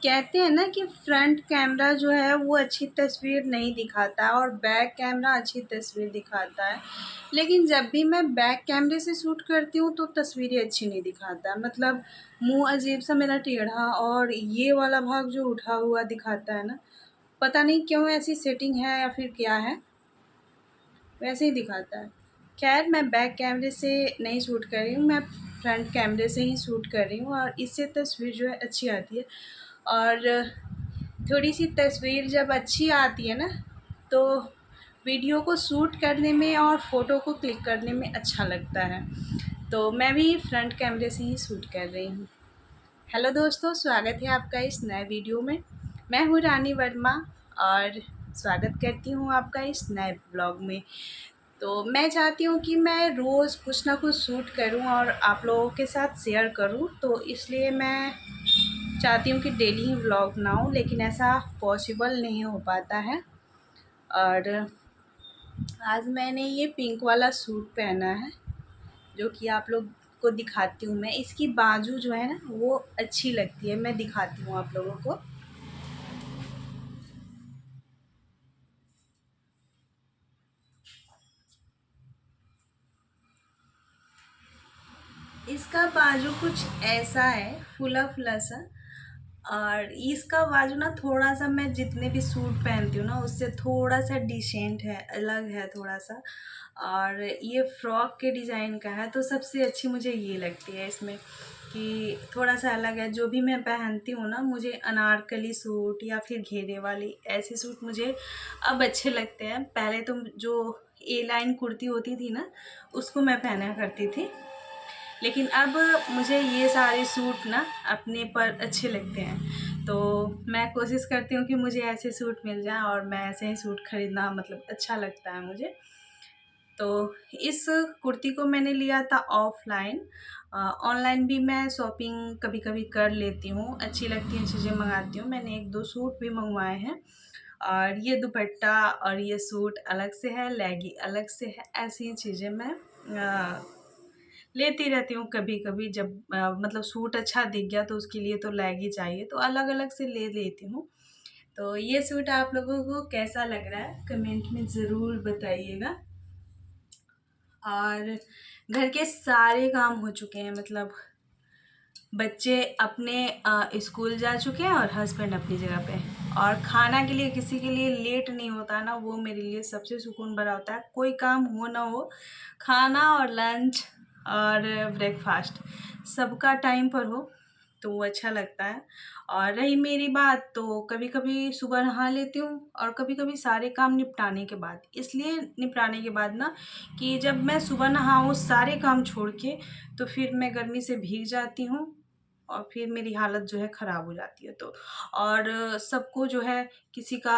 कहते हैं ना कि फ्रंट कैमरा जो है वो अच्छी तस्वीर नहीं दिखाता और बैक कैमरा अच्छी तस्वीर दिखाता है। लेकिन जब भी मैं बैक कैमरे से शूट करती हूँ तो तस्वीरें अच्छी नहीं दिखाता। मतलब मुँह अजीब-सा मेरा टेढ़ा और ये वाला भाग जो उठा हुआ दिखाता है ना, पता नहीं क्यों ऐसी सेटिंग है या फिर क्या है, वैसे ही दिखाता है। ख़ैर मैं बैक कैमरे से नहीं शूट कर रही हूँ, मैं फ्रंट कैमरे से ही शूट कर रही हूँ और इससे तस्वीर जो है अच्छी आती है। और थोड़ी-सी तस्वीर जब अच्छी आती है ना, तो वीडियो को शूट करने में और फ़ोटो को क्लिक करने में अच्छा लगता है। तो मैं भी फ्रंट कैमरे से ही शूट कर रही हूँ। हेलो दोस्तों, स्वागत है आपका इस नए वीडियो में। मैं हूँ रानी वर्मा और स्वागत करती हूँ आपका इस नए ब्लॉग में। तो मैं चाहती हूँ कि मैं रोज़ कुछ ना कुछ शूट करूँ और आप लोगों के साथ शेयर करूँ, तो इसलिए मैं चाहती हूँ कि डेली ही व्लॉग बनाऊँ, लेकिन ऐसा पॉसिबल नहीं हो पाता है। और आज मैंने ये पिंक वाला सूट पहना है, जो कि आप लोग को दिखाती हूँ मैं। इसकी बाजू जो है ना वो अच्छी लगती है, मैं दिखाती हूँ आप लोगों को। इसका बाजू कुछ ऐसा है, फुला-फुला सा। और इसका बाजू ना थोड़ा-सा मैं जितने भी सूट पहनती हूँ ना उससे थोड़ा-सा डिसेंट है, अलग है थोड़ा-सा। और ये फ्रॉक के डिज़ाइन का है, तो सबसे अच्छी मुझे ये लगती है इसमें कि थोड़ा-सा अलग है। जो भी मैं पहनती हूँ ना, मुझे अनारकली सूट या फिर घेरे वाली ऐसे सूट मुझे अब अच्छे लगते हैं। पहले तो जो ए लाइन कुर्ती होती थी ना, उसको मैं पहना करती थी। लेकिन अब मुझे ये सारे सूट ना अपने पर अच्छे लगते हैं, तो मैं कोशिश करती हूँ कि मुझे ऐसे सूट मिल जाएँ और मैं ऐसे ही सूट ख़रीदना मतलब अच्छा लगता है मुझे। तो इस कुर्ती को मैंने लिया था ऑफ़लाइन। ऑनलाइन भी मैं शॉपिंग कभी-कभी कर लेती हूँ, अच्छी लगती हैं चीज़ें मँगाती हूँ। मैंने 1-2 सूट भी मँगवाए हैं और ये दुपट्टा और ये सूट अलग से है, लेगी अलग से है, ऐसी चीज़ें मैं लेती रहती हूँ कभी-कभी जब मतलब सूट अच्छा दिख गया तो उसके लिए तो लेगी चाहिए, तो अलग-अलग से ले लेती हूँ। तो ये सूट आप लोगों को कैसा लग रहा है कमेंट में ज़रूर बताइएगा। और घर के सारे काम हो चुके हैं, मतलब बच्चे अपने स्कूल जा चुके हैं और हस्बैंड अपनी जगह पे। और खाना के लिए किसी के लिए लेट नहीं होता ना, वो मेरे लिए सबसे सुकून भरा होता है। कोई काम हो ना हो, खाना और लंच और ब्रेकफास्ट सबका टाइम पर हो तो वो अच्छा लगता है। और रही मेरी बात, तो कभी-कभी सुबह नहा लेती हूँ और कभी-कभी सारे काम निपटाने के बाद। इसलिए निपटाने के बाद ना कि जब मैं सुबह नहाऊँ सारे काम छोड़ के, तो फिर मैं गर्मी से भीग जाती हूँ और फिर मेरी हालत जो है ख़राब हो जाती है। तो और सबको जो है किसी का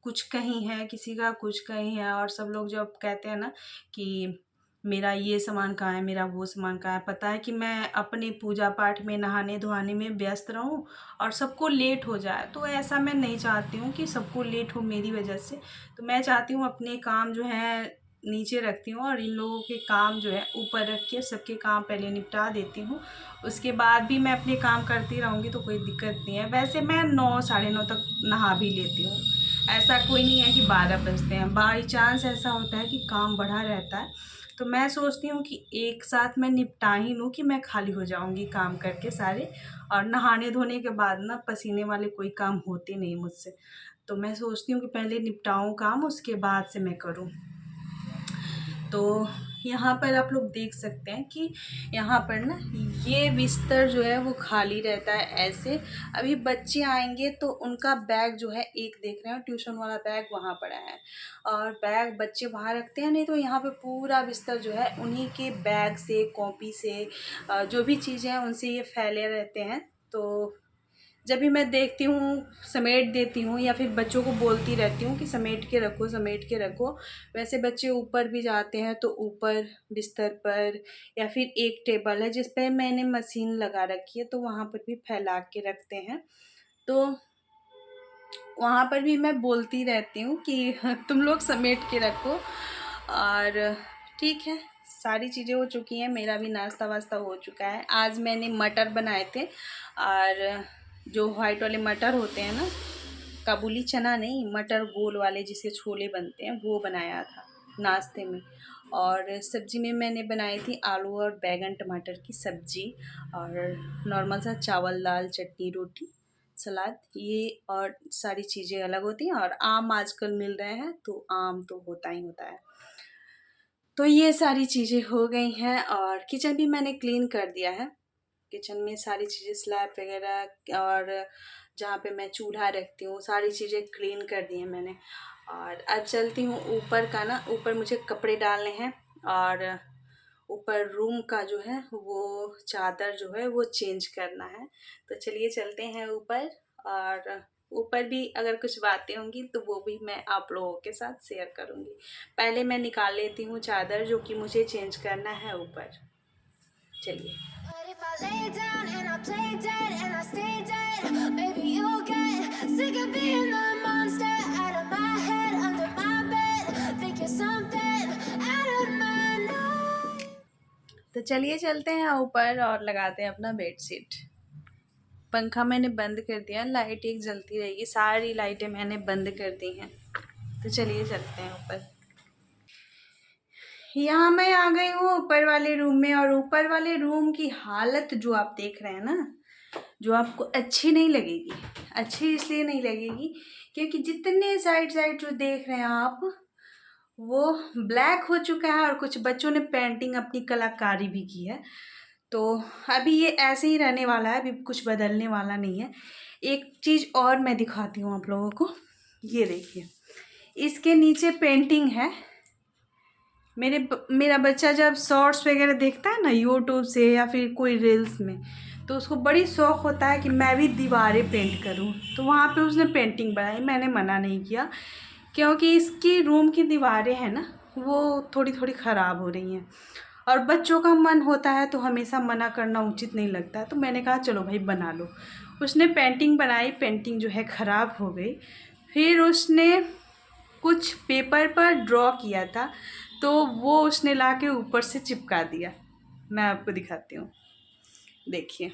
कुछ कहीं है, किसी का कुछ कहीं है और सब लोग जब कहते हैं ना कि मेरा ये सामान कहाँ है, मेरा वो सामान कहाँ है, पता है कि मैं अपने पूजा-पाठ में, नहाने-धोआने में व्यस्त रहूँ और सबको लेट हो जाए। तो ऐसा मैं नहीं चाहती हूँ कि सबको लेट हो मेरी वजह से। तो मैं चाहती हूँ अपने काम जो हैं नीचे रखती हूँ और इन लोगों के काम जो है ऊपर रख के सबके काम पहले निपटा देती हूँ। उसके बाद भी मैं अपने काम करती रहूँगी तो कोई दिक्कत नहीं है। वैसे मैं 9 साढ़े 9 तक नहा भी लेती हूँ। ऐसा कोई नहीं है कि 12 बजते हैं। बाई चांस ऐसा होता है कि काम बढ़ा रहता है, तो मैं सोचती हूँ कि एक साथ मैं निपटा ही लूँ कि मैं खाली हो जाऊँगी काम करके सारे। और नहाने-धोने के बाद ना पसीने वाले कोई काम होते नहीं मुझसे। तो मैं सोचती हूँ कि पहले निपटाऊँ काम, उसके बाद से मैं करूँ। तो यहाँ पर आप लोग देख सकते हैं कि यहाँ पर ना ये बिस्तर जो है वो खाली रहता है ऐसे। अभी बच्चे आएँगे तो उनका बैग जो है, एक देख रहे हो ट्यूशन वाला बैग वहाँ पड़ा है और बैग बच्चे वहाँ रखते हैं, नहीं तो यहाँ पे पूरा बिस्तर जो है उन्हीं के बैग से, कॉपी से जो भी चीज़ें हैं उनसे ये फैले रहते हैं। तो जब भी मैं देखती हूँ समेट देती हूँ या फिर बच्चों को बोलती रहती हूँ कि समेट के रखो, समेट के रखो। वैसे बच्चे ऊपर भी जाते हैं तो ऊपर बिस्तर पर या फिर एक टेबल है जिस पे मैंने मशीन लगा रखी है, तो वहाँ पर भी फैला के रखते हैं। तो वहाँ पर भी मैं बोलती रहती हूँ कि तुम लोग समेट के रखो। और ठीक है, सारी चीज़ें हो चुकी हैं, मेरा भी नाश्ता वास्ता हो चुका है। आज मैंने मटर बनाए थे और जो वाइट वाले मटर होते हैं ना, काबुली चना नहीं, मटर गोल वाले जिसके छोले बनते हैं, वो बनाया था नाश्ते में। और सब्ज़ी में मैंने बनाई थी आलू और बैगन टमाटर की सब्ज़ी, और नॉर्मल सा चावल दाल चटनी रोटी सलाद, ये और सारी चीज़ें अलग होती हैं। और आम आजकल मिल रहे हैं तो आम तो होता ही होता है। तो ये सारी चीज़ें हो गई हैं और किचन भी मैंने क्लीन कर दिया है। किचन में सारी चीज़ें स्लैब वगैरह और जहाँ पे मैं चूल्हा रखती हूँ सारी चीज़ें क्लीन कर दी हैं मैंने। और अब चलती हूँ ऊपर का ना, ऊपर मुझे कपड़े डालने हैं और ऊपर रूम का जो है वो चादर जो है वो चेंज करना है। तो चलिए चलते हैं ऊपर, और ऊपर भी अगर कुछ बातें होंगी तो वो भी मैं आप लोगों के साथ शेयर करूँगी। पहले मैं निकाल लेती हूँ चादर जो कि मुझे चेंज करना है ऊपर। चलिए। तो चलिए चलते हैं ऊपर और लगाते हैं अपना बेडशीट। पंखा मैंने बंद कर दिया, लाइट एक जलती रहेगी, सारी लाइटें मैंने बंद कर दी हैं। तो चलिए चलते हैं ऊपर। यहाँ मैं आ गई हूँ ऊपर वाले रूम में, और ऊपर वाले रूम की हालत जो आप देख रहे हैं ना, जो आपको अच्छी नहीं लगेगी। अच्छी इसलिए नहीं लगेगी क्योंकि जितने साइड जो देख रहे हैं आप, वो ब्लैक हो चुका है और कुछ बच्चों ने पेंटिंग अपनी कलाकारी भी की है। तो अभी ये ऐसे ही रहने वाला है, अभी कुछ बदलने वाला नहीं है। एक चीज़ और मैं दिखाती हूँ आप लोगों को, ये देखिए इसके नीचे पेंटिंग है। मेरा बच्चा जब शॉर्ट्स वगैरह देखता है ना यूट्यूब से या फिर कोई रील्स में, तो उसको बड़ी शौक़ होता है कि मैं भी दीवारें पेंट करूं। तो वहाँ पे उसने पेंटिंग बनाई, मैंने मना नहीं किया क्योंकि इसकी रूम की दीवारें हैं ना वो थोड़ी ख़राब हो रही हैं, और बच्चों का मन होता है तो हमेशा मना करना उचित नहीं लगता है। तो मैंने कहा चलो भाई बना लो। उसने पेंटिंग बनाई, पेंटिंग जो है ख़राब हो गई। फिर उसने कुछ पेपर पर ड्रॉ किया था तो वो उसने लाके ऊपर से चिपका दिया। मैं आपको दिखाती हूँ, देखिए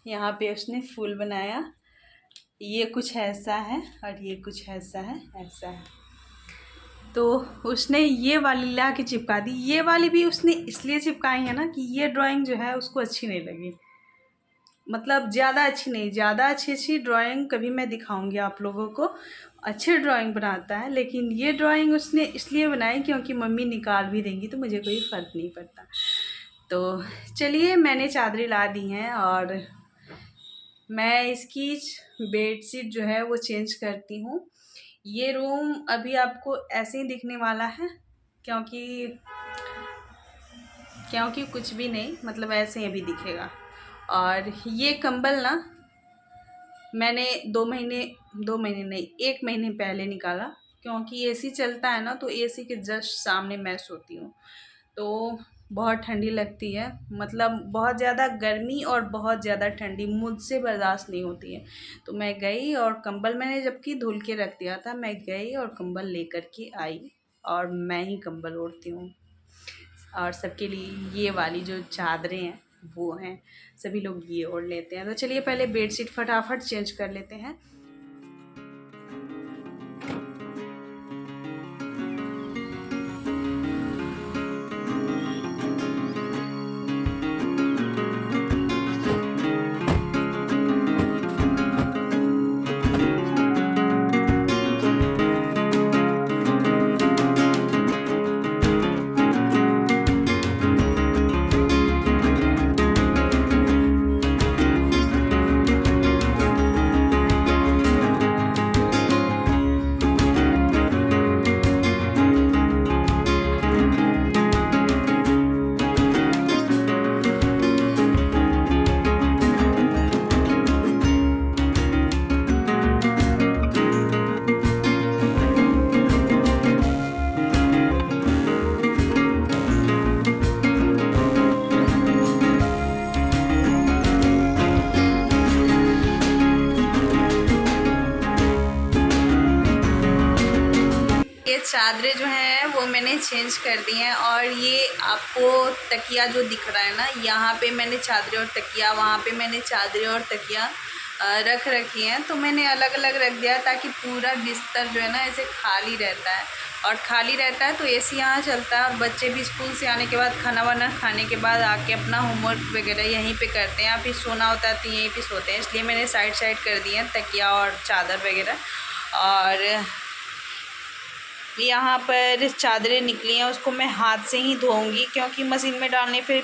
यहाँ पे उसने फूल बनाया, ये कुछ ऐसा है और ये कुछ ऐसा है, ऐसा है। तो उसने ये वाली ला के चिपका दी। ये वाली भी उसने इसलिए चिपकाई है ना कि ये ड्राइंग जो है उसको अच्छी नहीं लगी, मतलब ज़्यादा अच्छी नहीं, ज़्यादा अच्छी ड्राइंग कभी मैं दिखाऊंगी आप लोगों को। अच्छी ड्राइंग बनाता है, लेकिन ये ड्राइंग उसने इसलिए बनाई क्योंकि मम्मी निकाल भी देंगी तो मुझे कोई फ़र्क नहीं पड़ता। तो चलिए मैंने चादरें ला दी हैं और मैं इसकी बेडशीट जो है वो चेंज करती हूँ। ये रूम अभी आपको ऐसे ही दिखने वाला है क्योंकि कुछ भी नहीं, मतलब ऐसे ही अभी दिखेगा। और ये कंबल ना मैंने 2 महीने नहीं 1 महीने पहले निकाला, क्योंकि एसी चलता है ना तो एसी के जस्ट सामने मैं सोती हूँ। तो बहुत ठंडी लगती है, मतलब बहुत ज़्यादा गर्मी और बहुत ज़्यादा ठंडी मुझसे बर्दाश्त नहीं होती है। तो मैं गई और कंबल मैंने जबकि धुल के रख दिया था, मैं गई और कंबल लेकर के आई और मैं ही कंबल ओढ़ती हूँ। और सबके लिए ये वाली जो चादरें हैं वो हैं, सभी लोग ये ओढ़ लेते हैं। तो चलिए पहले बेडशीट फटाफट चेंज कर लेते हैं। चादरें जो हैं वो वो मैंने चेंज कर दिए हैं। और ये आपको तकिया जो दिख रहा है ना, यहाँ पे मैंने चादरें और तकिया, वहाँ पे मैंने चादरें और तकिया रख रखी हैं। तो मैंने अलग अलग रख दिया ताकि पूरा बिस्तर जो है ना ऐसे खाली रहता है, और खाली रहता है तो एसी यहाँ चलता है। और बच्चे भी स्कूल से आने के बाद खाना वाना खाने के बाद आके अपना होमवर्क वगैरह यहीं पे करते हैं, फिर सोना होता है तो यहीं पे सोते हैं। इसलिए मैंने साइड साइड कर दिए हैं तकिया और चादर वगैरह। और यहाँ पर चादरें निकली हैं, उसको मैं हाथ से ही धोऊंगी क्योंकि मशीन में डालने फिर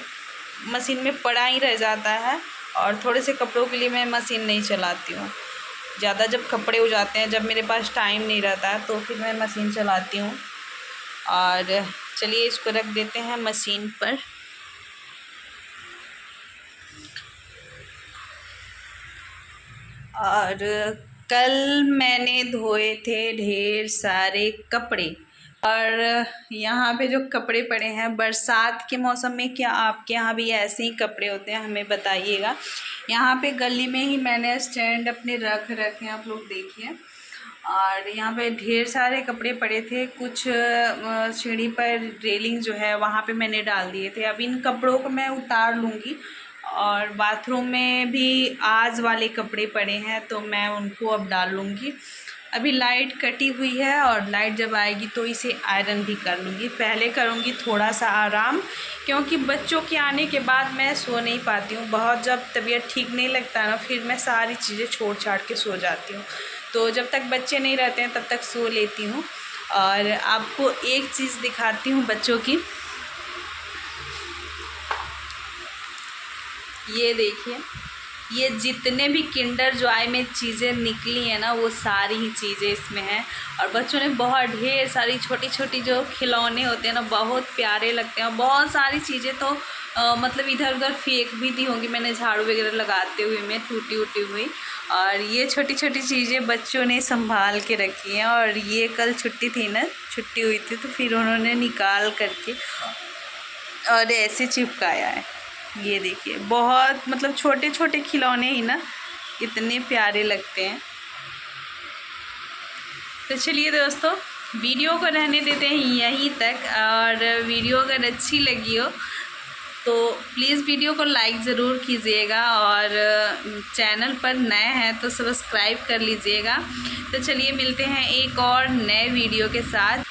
मशीन में पड़ा ही रह जाता है। और थोड़े से कपड़ों के लिए मैं मशीन नहीं चलाती हूँ ज़्यादा। जब कपड़े हो जाते हैं, जब मेरे पास टाइम नहीं रहता है तो फिर मैं मशीन चलाती हूँ। और चलिए इसको रख देते हैं मशीन पर। और कल मैंने धोए थे ढेर सारे कपड़े, और यहाँ पे जो कपड़े पड़े हैं बरसात के मौसम में, क्या आपके यहाँ भी ऐसे ही कपड़े होते हैं? हमें बताइएगा। यहाँ पे गली में ही मैंने स्टैंड अपने रख रखे हैं, आप लोग देखिए। और यहाँ पे ढेर सारे कपड़े पड़े थे, कुछ सीढ़ी पर रेलिंग जो है वहाँ पे मैंने डाल दिए थे। अब इन कपड़ों को मैं उतार लूँगी। और बाथरूम में भी आज वाले कपड़े पड़े हैं तो मैं उनको अब डाल लूँगी। अभी लाइट कटी हुई है और लाइट जब आएगी तो इसे आयरन भी कर लूँगी। पहले करूँगी थोड़ा सा आराम, क्योंकि बच्चों के आने के बाद मैं सो नहीं पाती हूँ बहुत। जब तबीयत ठीक नहीं लगता ना, फिर मैं सारी चीज़ें छोड़ छाड़ के सो जाती हूँ। तो जब तक बच्चे नहीं रहते हैं तब तक सो लेती हूँ। और आपको एक चीज़ दिखाती हूँ बच्चों की, ये देखिए। ये जितने भी किंडर जॉय में चीज़ें निकली हैं ना, वो सारी ही चीज़ें इसमें हैं। और बच्चों ने बहुत ढेर सारी छोटी छोटी जो खिलौने होते हैं ना, बहुत प्यारे लगते हैं। बहुत सारी चीज़ें तो मतलब इधर उधर फेंक भी दी होंगी मैंने झाड़ू वगैरह लगाते हुए में, टूटी उटी हुई। और ये छोटी छोटी चीज़ें बच्चों ने संभाल के रखी हैं। और ये कल छुट्टी थी ना, छुट्टी हुई थी तो फिर उन्होंने निकाल करके और ऐसे चिपकाया है। ये देखिए, बहुत मतलब छोटे छोटे खिलौने ही ना इतने प्यारे लगते हैं। तो चलिए दोस्तों, वीडियो को रहने देते हैं यहीं तक। और वीडियो अगर अच्छी लगी हो तो प्लीज़ वीडियो को लाइक ज़रूर कीजिएगा, और चैनल पर नए हैं तो सब्सक्राइब कर लीजिएगा। तो चलिए मिलते हैं एक और नए वीडियो के साथ।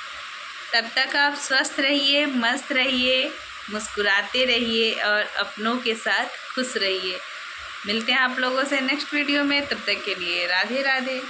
तब तक आप स्वस्थ रहिए, मस्त रहिए, मुस्कुराते रहिए और अपनों के साथ खुश रहिए। मिलते हैं आप लोगों से नेक्स्ट वीडियो में, तब तक के लिए राधे राधे।